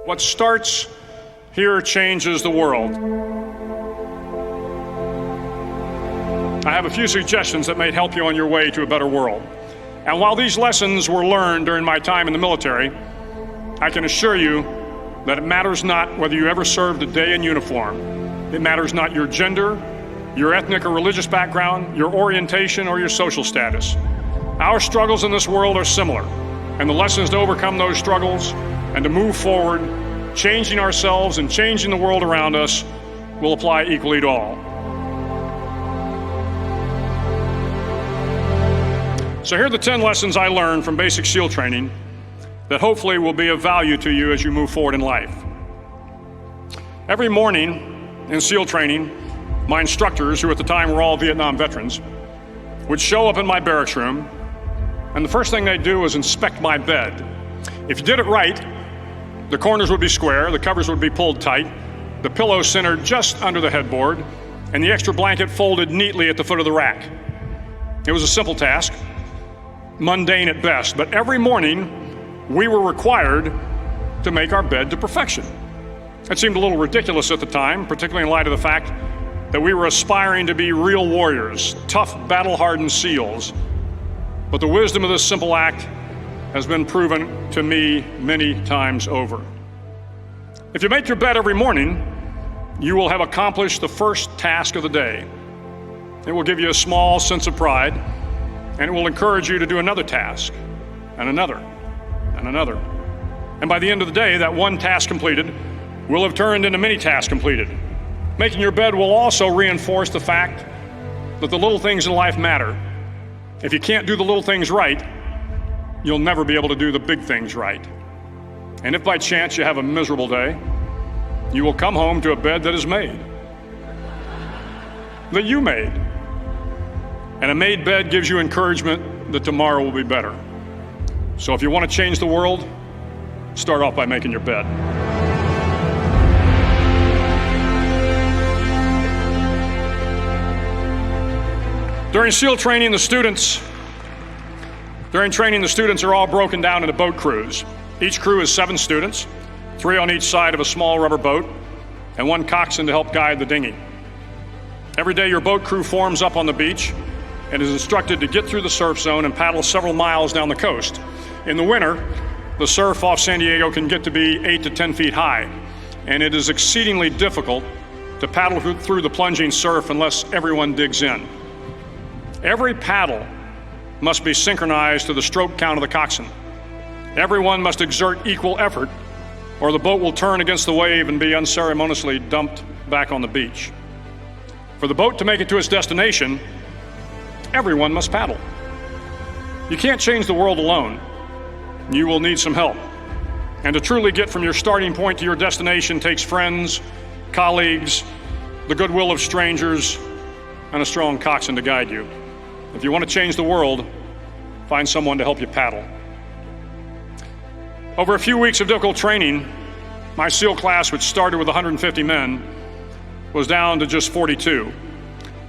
What starts here changes the world. I have a few suggestions that may help you on your way to a better world. And while these lessons were learned during my time in the military, I can assure you that it matters not whether you ever served a day in uniform. It matters not your gender, your ethnic or religious background, your orientation, or your social status. Our struggles in this world are similar, and the lessons to overcome those struggles and to move forward, changing ourselves and changing the world around us, will apply equally to all. So here are the 10 lessons I learned from basic SEAL training that hopefully will be of value to you as you move forward in life. Every morning in SEAL training, my instructors, who at the time were all Vietnam veterans, would show up in my barracks room, and the first thing they'd do was inspect my bed. If you did it right, the corners would be square, the covers would be pulled tight, the pillow centered just under the headboard, and the extra blanket folded neatly at the foot of the rack. It was a simple task, mundane at best, but every morning we were required to make our bed to perfection. It seemed a little ridiculous at the time, particularly in light of the fact that we were aspiring to be real warriors, tough, battle-hardened SEALs. But the wisdom of this simple act has been proven to me many times over. If you make your bed every morning, you will have accomplished the first task of the day. It will give you a small sense of pride, and it will encourage you to do another task, and another, and another. And by the end of the day, that one task completed will have turned into many tasks completed. Making your bed will also reinforce the fact that the little things in life matter. If you can't do the little things right, you'll never be able to do the big things right. And if by chance you have a miserable day, you will come home to a bed that is made, that you made. And a made bed gives you encouragement that tomorrow will be better. So if you want to change the world, start off by making your bed. During SEAL training, the students are all broken down into boat crews. Each crew is 7 students, 3 on each side of a small rubber boat, and 1 coxswain to help guide the dinghy. Every day your boat crew forms up on the beach and is instructed to get through the surf zone and paddle several miles down the coast. In the winter, the surf off San Diego can get to be 8 to 10 feet high, and it is exceedingly difficult to paddle through the plunging surf unless everyone digs in. Every paddle must be synchronized to the stroke count of the coxswain. Everyone must exert equal effort, or the boat will turn against the wave and be unceremoniously dumped back on the beach. For the boat to make it to its destination, everyone must paddle. You can't change the world alone. You will need some help. And to truly get from your starting point to your destination takes friends, colleagues, the goodwill of strangers, and a strong coxswain to guide you. If you want to change the world, find someone to help you paddle. Over a few weeks of difficult training, my SEAL class, which started with 150 men, was down to just 42.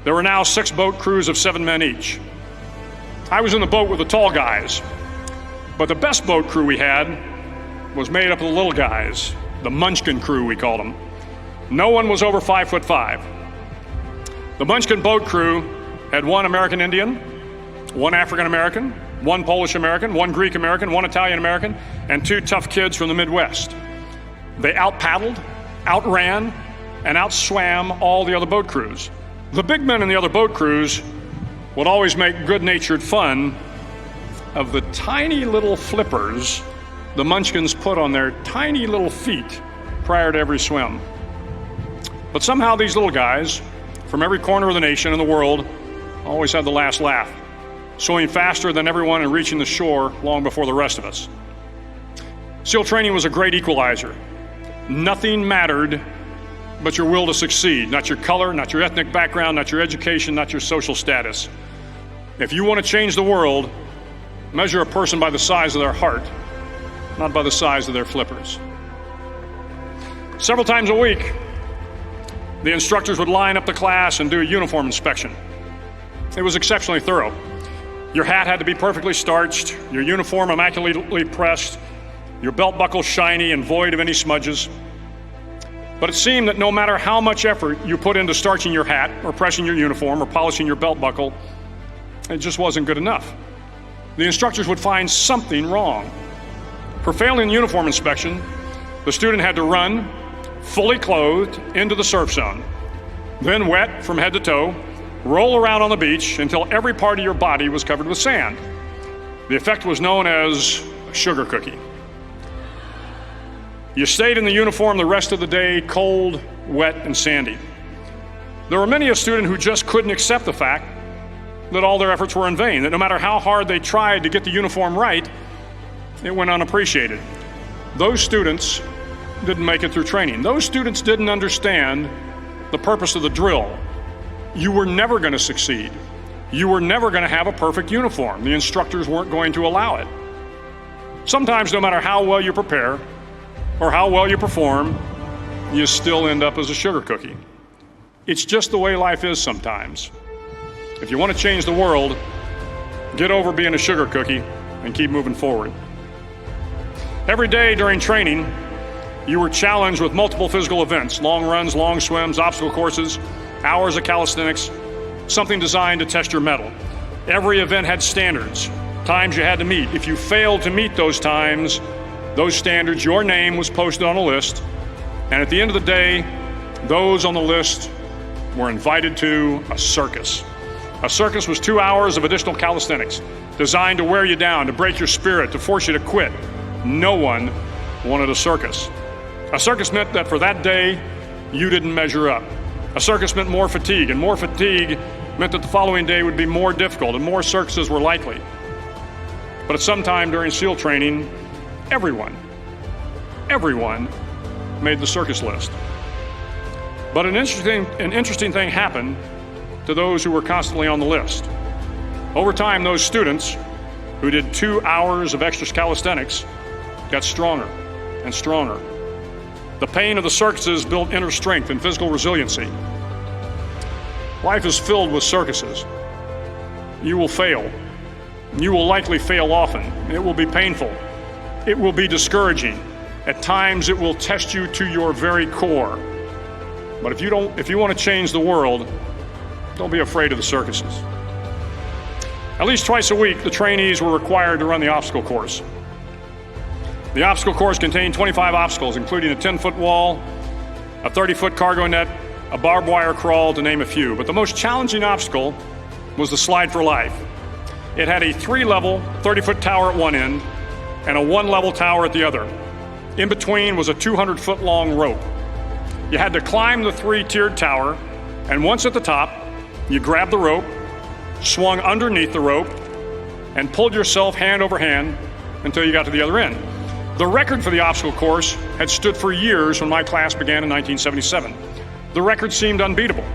There were now 6 boat crews of 7 men each. I was in the boat with the tall guys, but the best boat crew we had was made up of the little guys, the Munchkin crew we called them. No one was over 5'5". The Munchkin boat crew had 1 American Indian, 1 African American, 1 Polish American, 1 Greek American, 1 Italian American, and 2 tough kids from the Midwest. They out-paddled, outran, and outswam all the other boat crews. The big men in the other boat crews would always make good-natured fun of the tiny little flippers the Munchkins put on their tiny little feet prior to every swim. But somehow these little guys from every corner of the nation and the world always had the last laugh, swimming faster than everyone and reaching the shore long before the rest of us. SEAL training was a great equalizer. Nothing mattered but your will to succeed, not your color, not your ethnic background, not your education, not your social status. If you want to change the world, measure a person by the size of their heart, not by the size of their flippers. Several times a week, the instructors would line up the class and do a uniform inspection. It was exceptionally thorough. Your hat had to be perfectly starched, your uniform immaculately pressed, your belt buckle shiny and void of any smudges. But it seemed that no matter how much effort you put into starching your hat or pressing your uniform or polishing your belt buckle, it just wasn't good enough. The instructors would find something wrong. For failing the uniform inspection, the student had to run, fully clothed, into the surf zone. Then wet from head to toe, roll around on the beach until every part of your body was covered with sand. The effect was known as a sugar cookie. You stayed in the uniform the rest of the day, cold, wet, and sandy. There were many a student who just couldn't accept the fact that all their efforts were in vain, that no matter how hard they tried to get the uniform right, it went unappreciated. Those students didn't make it through training. Those students didn't understand the purpose of the drill. You were never going to succeed. You were never going to have a perfect uniform. The instructors weren't going to allow it. Sometimes, no matter how well you prepare or how well you perform, you still end up as a sugar cookie. It's just the way life is sometimes. If you want to change the world, get over being a sugar cookie and keep moving forward. Every day during training, you were challenged with multiple physical events: long runs, long swims, obstacle courses, hours of calisthenics, something designed to test your mettle. Every event had standards, times you had to meet. If you failed to meet those times, those standards, your name was posted on a list, and at the end of the day, those on the list were invited to a circus. A circus was 2 hours of additional calisthenics, designed to wear you down, to break your spirit, to force you to quit. No one wanted a circus. A circus meant that for that day, you didn't measure up. A circus meant more fatigue, and more fatigue meant that the following day would be more difficult and more circuses were likely. But at some time during SEAL training, everyone made the circus list. But an interesting thing happened to those who were constantly on the list. Over time, those students who did 2 hours of extra calisthenics got stronger and stronger. The pain of the circuses built inner strength and physical resiliency. Life is filled with circuses. You will fail. You will likely fail often. It will be painful. It will be discouraging. At times, it will test you to your very core. But if you want to change the world, don't be afraid of the circuses. At least twice a week, the trainees were required to run the obstacle course. The obstacle course contained 25 obstacles, including a 10-foot wall, a 30-foot cargo net, a barbed wire crawl, to name a few. But the most challenging obstacle was the slide for life. It had a 3-level, 30-foot tower at one end and a 1-level tower at the other. In between was a 200-foot-long rope. You had to climb the 3-tiered tower, and once at the top, you grabbed the rope, swung underneath the rope, and pulled yourself hand over hand until you got to the other end. The record for the obstacle course had stood for years when my class began in 1977. The record seemed unbeatable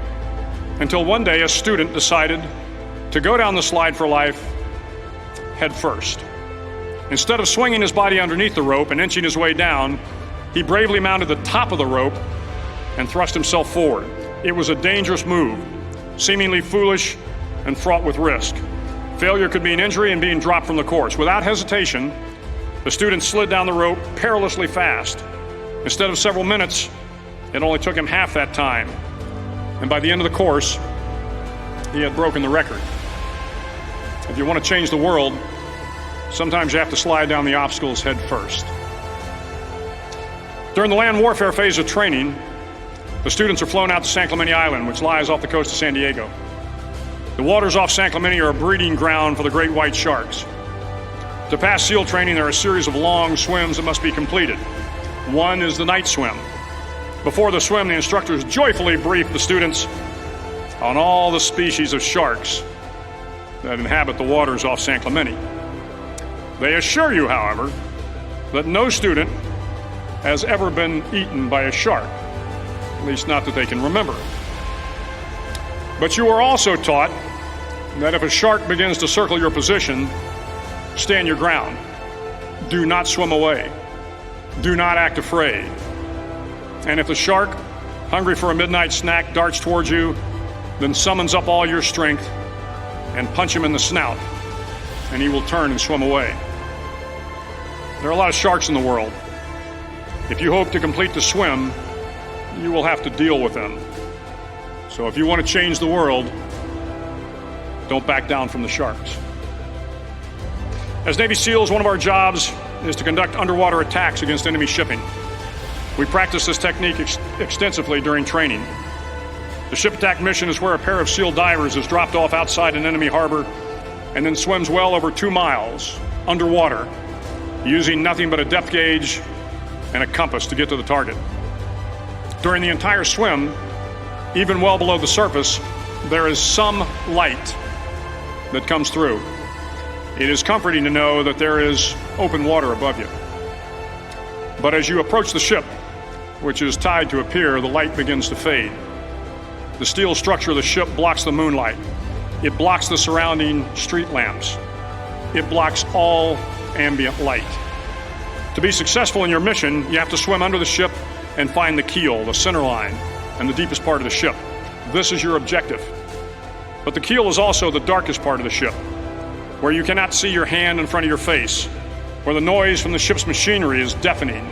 until one day a student decided to go down the slide for life head first. Instead of swinging his body underneath the rope and inching his way down, he bravely mounted the top of the rope and thrust himself forward. It was a dangerous move, seemingly foolish and fraught with risk. Failure could mean injury and being dropped from the course. Without hesitation, the student slid down the rope perilously fast. Instead of several minutes, it only took him half that time. And by the end of the course, he had broken the record. If you want to change the world, sometimes you have to slide down the obstacles head first. During the land warfare phase of training, the students are flown out to San Clemente Island, which lies off the coast of San Diego. The waters off San Clemente are a breeding ground for the great white sharks. To pass SEAL training, there are a series of long swims that must be completed. One is the night swim. Before the swim, the instructors joyfully brief the students on all the species of sharks that inhabit the waters off San Clemente. They assure you, however, that no student has ever been eaten by a shark, at least not that they can remember. But you are also taught that if a shark begins to circle your position, stand your ground. Do not swim away. Do not act afraid. And if the shark, hungry for a midnight snack, darts towards you, then summons up all your strength and punch him in the snout, and he will turn and swim away. There are a lot of sharks in the world. If you hope to complete the swim, you will have to deal with them. So if you want to change the world, don't back down from the sharks. As Navy SEALs, one of our jobs is to conduct underwater attacks against enemy shipping. We practice this technique extensively during training. The ship attack mission is where a pair of SEAL divers is dropped off outside an enemy harbor and then swims well over 2 miles underwater, using nothing but a depth gauge and a compass to get to the target. During the entire swim, even well below the surface, there is some light that comes through. It is comforting to know that there is open water above you. But as you approach the ship, which is tied to a pier, the light begins to fade. The steel structure of the ship blocks the moonlight. It blocks the surrounding street lamps. It blocks all ambient light. To be successful in your mission, you have to swim under the ship and find the keel, the center line, and the deepest part of the ship. This is your objective. But the keel is also the darkest part of the ship, where you cannot see your hand in front of your face, where the noise from the ship's machinery is deafening,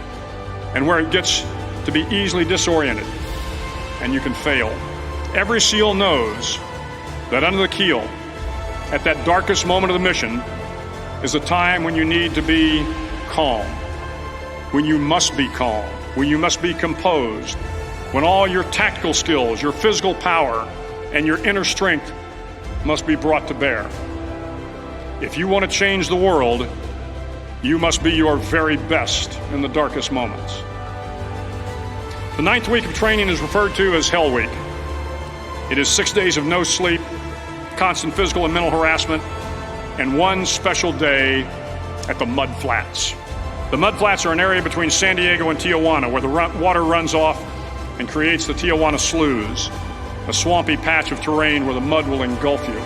and where it gets to be easily disoriented, and you can fail. Every SEAL knows that under the keel, at that darkest moment of the mission, is a time when you need to be calm, when you must be calm, when you must be composed, when all your tactical skills, your physical power, and your inner strength must be brought to bear. If you want to change the world, you must be your very best in the darkest moments. The 9th week of training is referred to as Hell Week. It is 6 days of no sleep, constant physical and mental harassment, and one special day at the Mud Flats. The Mud Flats are an area between San Diego and Tijuana where the water runs off and creates the Tijuana Sloughs, a swampy patch of terrain where the mud will engulf you.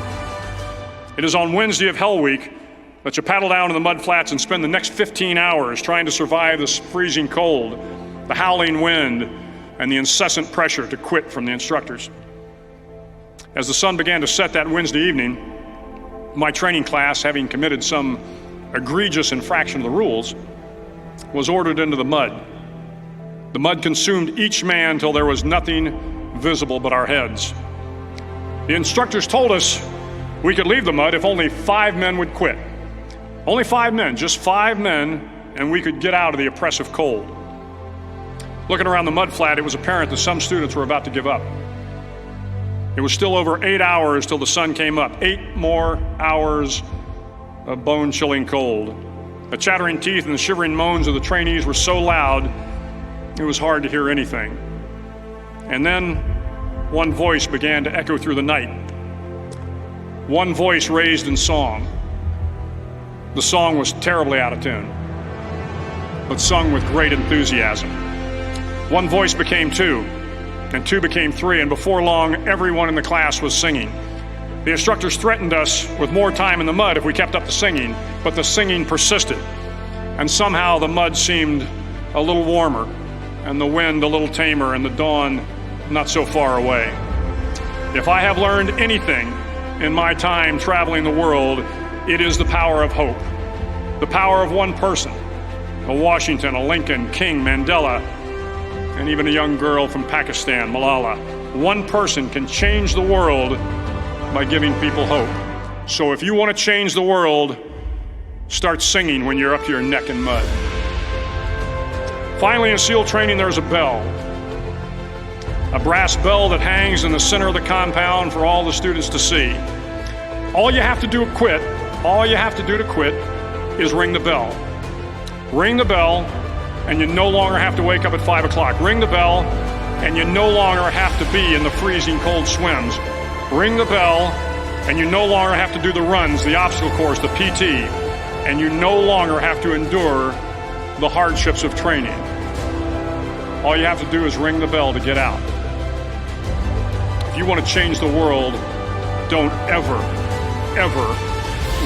It is on Wednesday of Hell Week that you paddle down to the Mud Flats and spend the next 15 hours trying to survive this freezing cold, the howling wind, and the incessant pressure to quit from the instructors. As the sun began to set that Wednesday evening, my training class, having committed some egregious infraction of the rules, was ordered into the mud. The mud consumed each man till there was nothing visible but our heads. The instructors told us we could leave the mud if only 5 men would quit. Only 5 men, just 5 men, and we could get out of the oppressive cold. Looking around the mud flat, it was apparent that some students were about to give up. It was still over 8 hours till the sun came up. 8 more hours of bone-chilling cold. The chattering teeth and the shivering moans of the trainees were so loud, it was hard to hear anything. And then one voice began to echo through the night. One voice raised in song. The song was terribly out of tune, but sung with great enthusiasm. One voice became 2, and 2 became 3, and before long, everyone in the class was singing. The instructors threatened us with more time in the mud if we kept up the singing, but the singing persisted, and somehow the mud seemed a little warmer, and the wind a little tamer, and the dawn not so far away. If I have learned anything in my time traveling the world, it is the power of hope, the power of one person, a Washington, a Lincoln, King, Mandela, and even a young girl from Pakistan, Malala. One person can change the world by giving people hope. So if you want to change the world, start singing when you're up to your neck in mud. Finally, in SEAL training, there's a bell. A brass bell that hangs in the center of the compound for all the students to see. All you have to do to quit is ring the bell. Ring the bell, and you no longer have to wake up at 5 o'clock. Ring the bell, and you no longer have to be in the freezing cold swims. Ring the bell, and you no longer have to do the runs, the obstacle course, the PT, and you no longer have to endure the hardships of training. All you have to do is ring the bell to get out. If you want to change the world, don't ever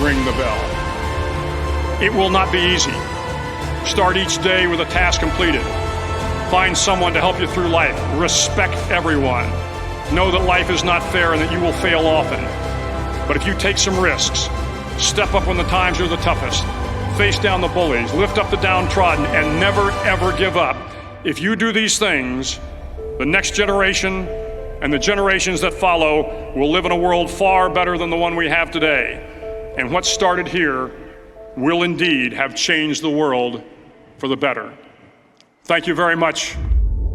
ring the bell. It will not be easy. Start each day with a task completed. Find someone to help you through life. Respect everyone. Know that life is not fair and that you will fail often. But if you take some risks, step up when the times are the toughest, face down the bullies, lift up the downtrodden, and never, ever give up. If you do these things, the next generation and the generations that follow will live in a world far better than the one we have today. And what started here will indeed have changed the world for the better. Thank you very much.